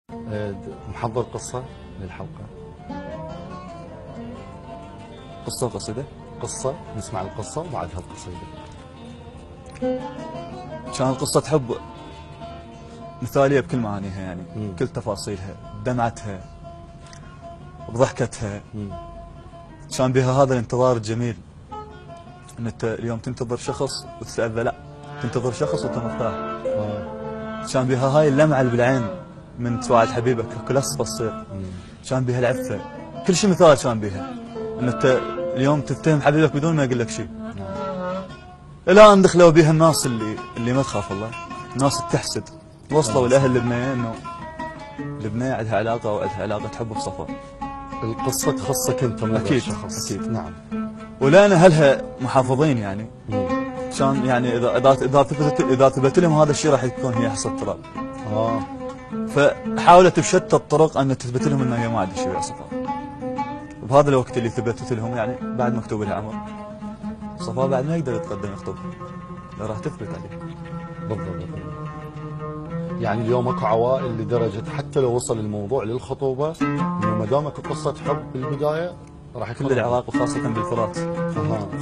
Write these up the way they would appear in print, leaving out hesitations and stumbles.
محضر قصة للحلقة؟ قصة وقصيدة؟ قصة، نسمع القصة وبعدها القصيدة. كانت قصة حب مثالية بكل معانيها، يعني كل تفاصيلها، بدمعتها بضحكتها. كان بها هذا الانتظار الجميل، ان انت اليوم تنتظر شخص وتتأذى، لا تنتظر شخص وانت مرتاح. كان بها هاي اللمعة اللي بالعين من تواعد حبيبك كل اصفى تصير. كان بها العفة، كل شيء مثال كان بها، ان انت اليوم تتهم حبيبك بدون ما يقول لك شيء. الان دخلوا بها الناس اللي ما تخاف الله، الناس اللي تحسد. وصلوا الاهل لبنيه انه لبنيه عندها علاقه وعندها علاقه حب بصفا. القصة تخصك انت من اكيد الشخص. اكيد. نعم. ولان اهلها محافظين يعني، كان يعني اذا ثبت لهم هذا الشيء راح يكون هي حصة تراب. فحاولت بشتى الطرق ان تثبت لهم انه هي ما عندها شيء ويا صفاء. بهذا الوقت اللي ثبتت لهم يعني بعد مكتوب لها عمر، صفاء بعد ما يقدر يتقدم يخطب، لا راح تثبت عليه. بالضبط. يعني اليوم اكو عوائل لدرجة حتى لو وصل الموضوع للخطوبة انه ما دامك قصة حب بالبداية راح يكون كل العراق وخاصة بالفرات.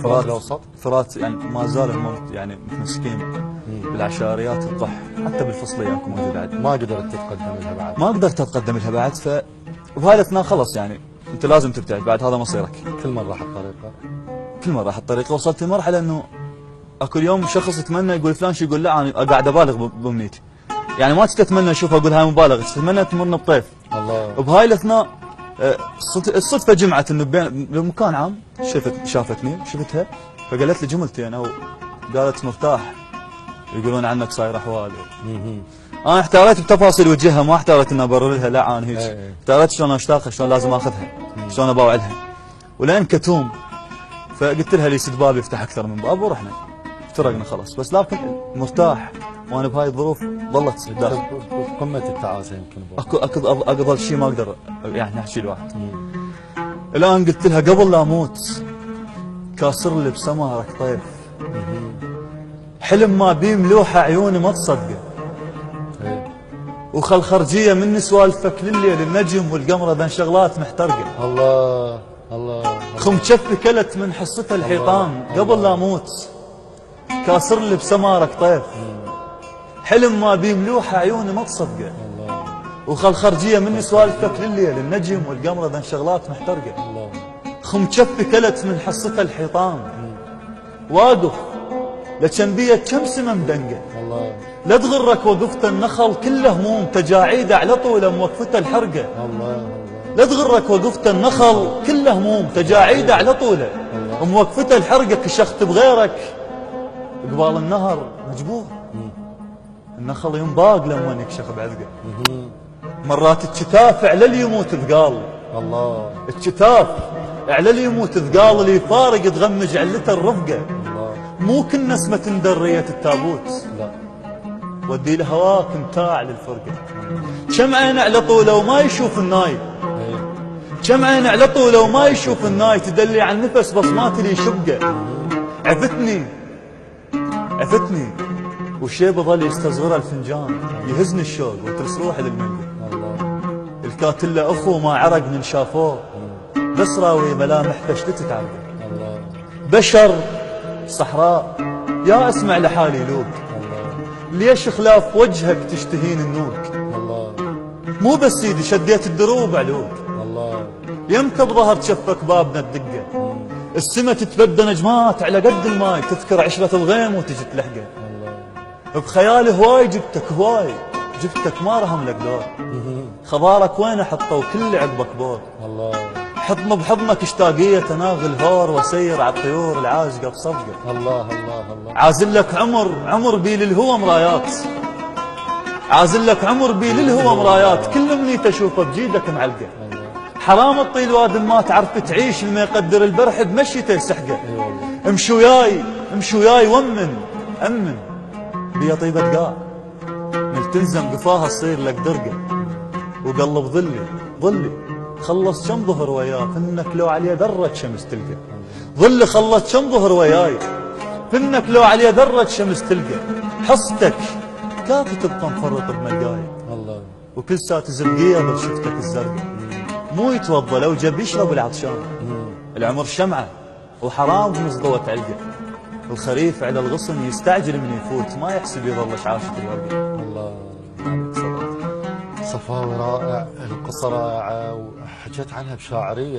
فرات الاوسط. فرات يعني ما زال هم يعني متمسكين بالعشاريات القح، حتى بالفصلية اكو موجود بعد. ما قدرت تتقدم لها بعد. ما قدرت اتقدم لها بعد، وبهاي الاثناء خلص يعني انت لازم تبتعد، بعد هذا مصيرك. كل مرة راح الطريقة. كل مرة راح الطريقة. وصلت لمرحلة انه اكو اليوم شخص يتمنى يقول فلان شو، يقول لا انا قاعد ابالغ بامنيتي. يعني ما تتمنى اشوف اقول هاي مبالغه، تتمنى تمرنا بطيف. الله. وبهاي الاثناء الصدفه جمعت انه بمكان عام شافتني شفتها، فقالت لي جملتين او قالت مرتاح يقولون عنك صاير احوال. انا احتاريت بتفاصيل وجهها، ما احتاريت ان ابرر لها، لا انا هيك احتاريت شلون اشتاقها، شلون لازم اخذها، شلون اباوعدها. ولين كتوم فقلت لها لي سد باب يفتح اكثر من باب ورحنا افترقنا خلاص. بس لكن مرتاح وانا بهاي الظروف ظلت داخل قمة التعاسة يمكن. اكو اقدر شيء ما اقدر يعني نحكي الواحد. الان قلت لها قبل لا اموت كاسر لي بسمارك طيف، حلم ما بيه ملوحه عيوني ما تصدقه، وخل خرجيه من سوالفك لليل النجم والقمره ذن شغلات محترقه. الله الله. خم كفي كلت من حصتها الحيطان قبل لا اموت كاسر لي بسمارك طيف، حلم ما بيه ملوحه عيوني ما تصدقه، وخل خرجيه من سوالفك لليل النجم والقمره ذن شغلات محترقه. خم كفي كلت من حصتها الحيطان واقف لكن بيت كم سمه مدنقه. لا تغرك وقفت النخل كله هموم تجاعيده على طوله موقفته الحرقه. لا تغرك وقفت النخل كله هموم تجاعيده على طوله موقفته الحرقه. كشخت بغيرك قبال النهر مجبور، النخل ينباق لما يكشخ بعذقه. مرات الكتاف على اللي يموت ثقال. الله. الكتاف على اللي يموت ثقال، اللي يفارق تغمج علته الرفقه. مو كل نسمه دريه التابوت، لا ودي لهواك متاع للفرقه. كم عين على طوله وما يشوف الناي، كم عين على طوله وما يشوف الناي، تدلي عن نفس بصمات اللي يشقه. عفتني والشيب ظل يستصغر الفنجان، يهزني الشوق وترس روحي للمنقى. الكاتله اخو ما عرق من شافوه، بس راوي ملامح فشلت تعرقه. بشر صحراء يا اسمع لحالي لوق، ليش خلاف وجهك تشتهين النوق. مو بس سيدي شديت الدروب علوق، يمتى بظهر شفك بابنا الدقه. السما تتبدى نجمات على قد الماي، تذكر عشرة الغيم وتجي تلحقه. بخيالي هواي جبتك ما رهم لك دور، خضارك وين حطوا كل عقبك بور. حضن بحضنك اشتاقية تناغي الهور، وسير على الطيور العاشقة بصفقة. الله. عازل لك عمر بي للهوى مرايات، عازل لك عمر بي للهوى مرايات، كل مني اشوفه بجيدك معلقة. حرام الطيل واد ما تعرف تعيش، اللي ما يقدر البرح بمشيته يسحقه. امشي وياي امن بيا طيبة قاع، ملتزم قفاها تصير لك درقه. وقلب ظلي خلص كم ظهر وياه، فنك لو عليه ذرة شمس تلقى. ظلي خلص كم ظهر وياي، فنك لو عليه ذرة شمس تلقى. حصتك كافي تبقى مفرط بملقاي. وكل ساعة زبقية برشفتك الزرقاء. مو يتوضى لو جاب يشرب العطشان. العمر شمعة وحرام بنص ضوء تعلقه. الخريف على الغصن يستعجل من يفوت، ما يحسب يظل عاشق الورقة. الله عليك صفاوي رائع، القصة رائعة وحكيت عنها بشاعرية.